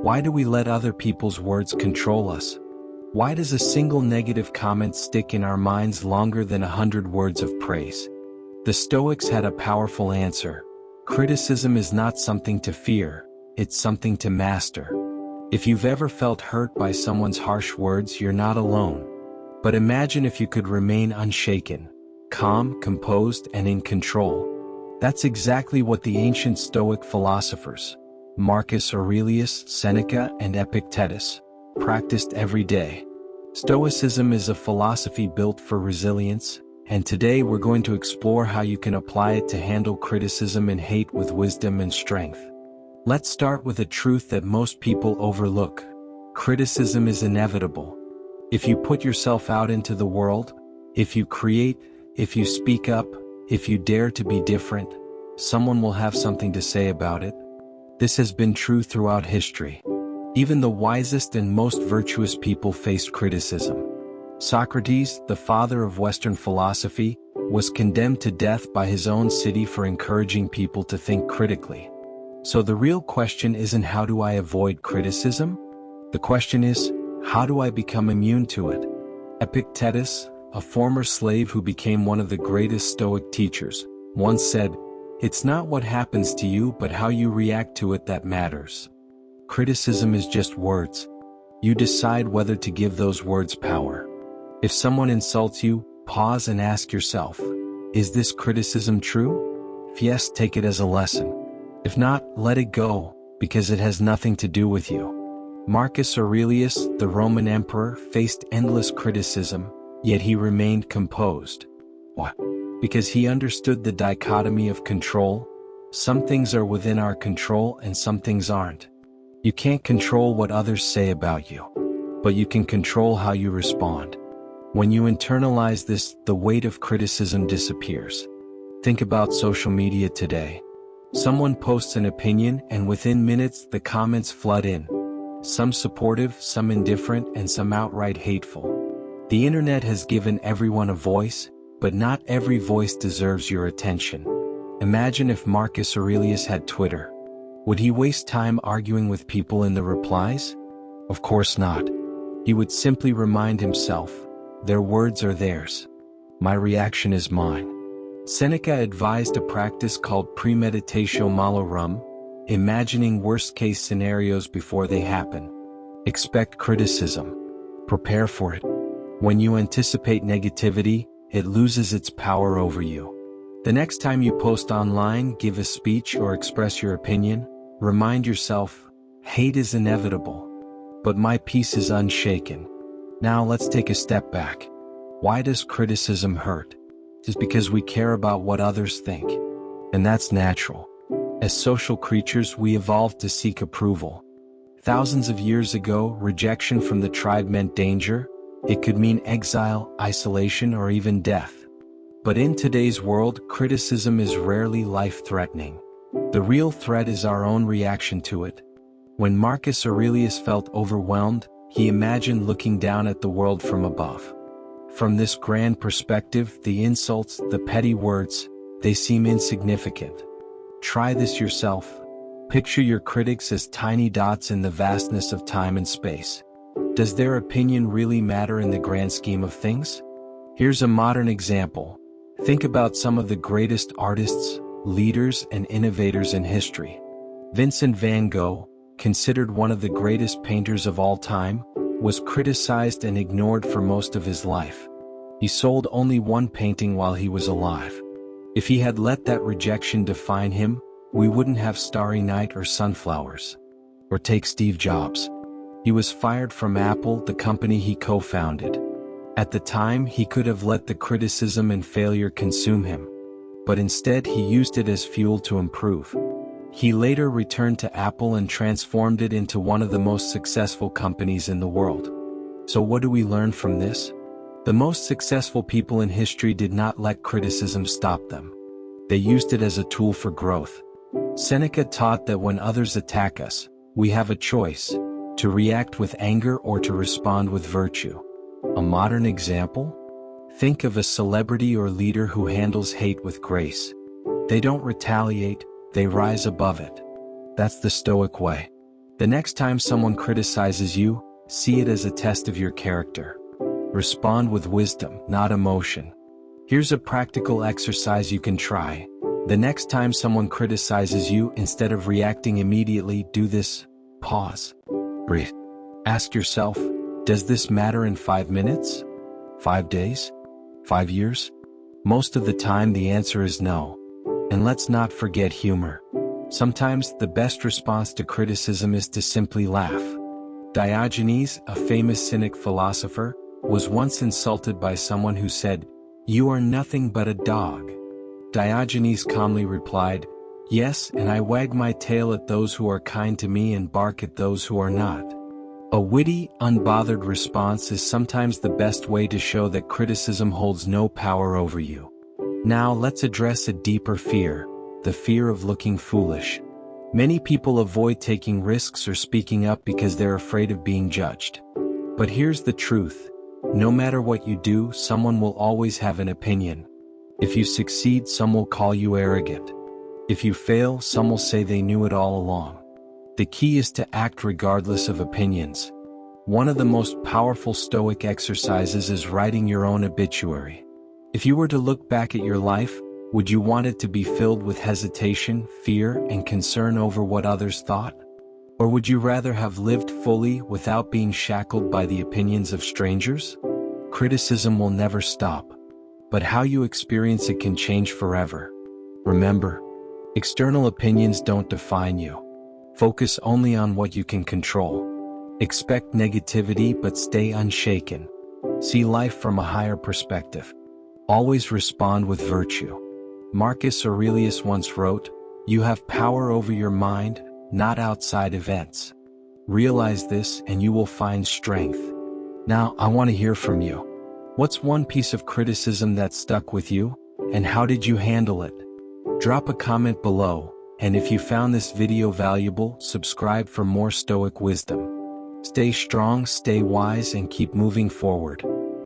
Why do we let other people's words control us? Why does a single negative comment stick in our minds longer than 100 words of praise? The Stoics had a powerful answer. Criticism is not something to fear, it's something to master. If you've ever felt hurt by someone's harsh words, you're not alone. But imagine if you could remain unshaken, calm, composed, and in control. That's exactly what the ancient Stoic philosophers, Marcus Aurelius, Seneca, and Epictetus, practiced every day. Stoicism is a philosophy built for resilience, and today we're going to explore how you can apply it to handle criticism and hate with wisdom and strength. Let's start with a truth that most people overlook. Criticism is inevitable. If you put yourself out into the world, if you create, if you speak up, if you dare to be different, someone will have something to say about it. This has been true throughout history. Even the wisest and most virtuous people faced criticism. Socrates, the father of Western philosophy, was condemned to death by his own city for encouraging people to think critically. So the real question isn't how do I avoid criticism? The question is, how do I become immune to it? Epictetus, a former slave who became one of the greatest Stoic teachers, once said, "It's not what happens to you but how you react to it that matters." Criticism is just words. You decide whether to give those words power. If someone insults you, pause and ask yourself, is this criticism true? If yes, take it as a lesson. If not, let it go, because it has nothing to do with you. Marcus Aurelius, the Roman emperor, faced endless criticism, yet he remained composed. Why? Because he understood the dichotomy of control. Some things are within our control and some things aren't. You can't control what others say about you, but you can control how you respond. When you internalize this, the weight of criticism disappears. Think about social media today. Someone posts an opinion and within minutes the comments flood in. Some supportive, some indifferent, and some outright hateful. The internet has given everyone a voice, but not every voice deserves your attention. Imagine if Marcus Aurelius had Twitter. Would he waste time arguing with people in the replies? Of course not. He would simply remind himself, their words are theirs. My reaction is mine. Seneca advised a practice called premeditatio malorum, imagining worst-case scenarios before they happen. Expect criticism. Prepare for it. When you anticipate negativity, it loses its power over you. The next time you post online, give a speech, or express your opinion, remind yourself, hate is inevitable, but my peace is unshaken. Now let's take a step back. Why does criticism hurt? It's because we care about what others think. And that's natural. As social creatures, we evolved to seek approval. Thousands of years ago, rejection from the tribe meant danger. It could mean exile, isolation, or even death. But in today's world, criticism is rarely life-threatening. The real threat is our own reaction to it. When Marcus Aurelius felt overwhelmed, he imagined looking down at the world from above. From this grand perspective, the insults, the petty words, they seem insignificant. Try this yourself. Picture your critics as tiny dots in the vastness of time and space. Does their opinion really matter in the grand scheme of things? Here's a modern example. Think about some of the greatest artists, leaders, and innovators in history. Vincent van Gogh, considered one of the greatest painters of all time, was criticized and ignored for most of his life. He sold only one painting while he was alive. If he had let that rejection define him, we wouldn't have Starry Night or sunflowers. Or take Steve Jobs. He was fired from Apple, the company he co-founded. At the time, he could have let the criticism and failure consume him. But instead, he used it as fuel to improve. He later returned to Apple and transformed it into one of the most successful companies in the world. So what do we learn from this? The most successful people in history did not let criticism stop them. They used it as a tool for growth. Seneca taught that when others attack us, we have a choice, to react with anger or to respond with virtue. A modern example? Think of a celebrity or leader who handles hate with grace. They don't retaliate, they rise above it. That's the Stoic way. The next time someone criticizes you, see it as a test of your character. Respond with wisdom, not emotion. Here's a practical exercise you can try. The next time someone criticizes you, instead of reacting immediately, do this. Pause. Breathe. Ask yourself, does this matter in 5 minutes? 5 days? 5 years? Most of the time the answer is no. And let's not forget humor. Sometimes the best response to criticism is to simply laugh. Diogenes, a famous Cynic philosopher, was once insulted by someone who said, "You are nothing but a dog." Diogenes calmly replied, "Yes, and I wag my tail at those who are kind to me and bark at those who are not." A witty, unbothered response is sometimes the best way to show that criticism holds no power over you. Now let's address a deeper fear, the fear of looking foolish. Many people avoid taking risks or speaking up because they're afraid of being judged. But here's the truth. No matter what you do, someone will always have an opinion. If you succeed, some will call you arrogant. If you fail, some will say they knew it all along. The key is to act regardless of opinions. One of the most powerful Stoic exercises is writing your own obituary. If you were to look back at your life, would you want it to be filled with hesitation, fear, and concern over what others thought? Or would you rather have lived fully without being shackled by the opinions of strangers? Criticism will never stop, but how you experience it can change forever. Remember, external opinions don't define you. Focus only on what you can control. Expect negativity but stay unshaken. See life from a higher perspective. Always respond with virtue. Marcus Aurelius once wrote, "You have power over your mind, not outside events." Realize this and you will find strength. Now, I want to hear from you. What's one piece of criticism that stuck with you, and how did you handle it? Drop a comment below, and if you found this video valuable, subscribe for more Stoic wisdom. Stay strong, stay wise, and keep moving forward.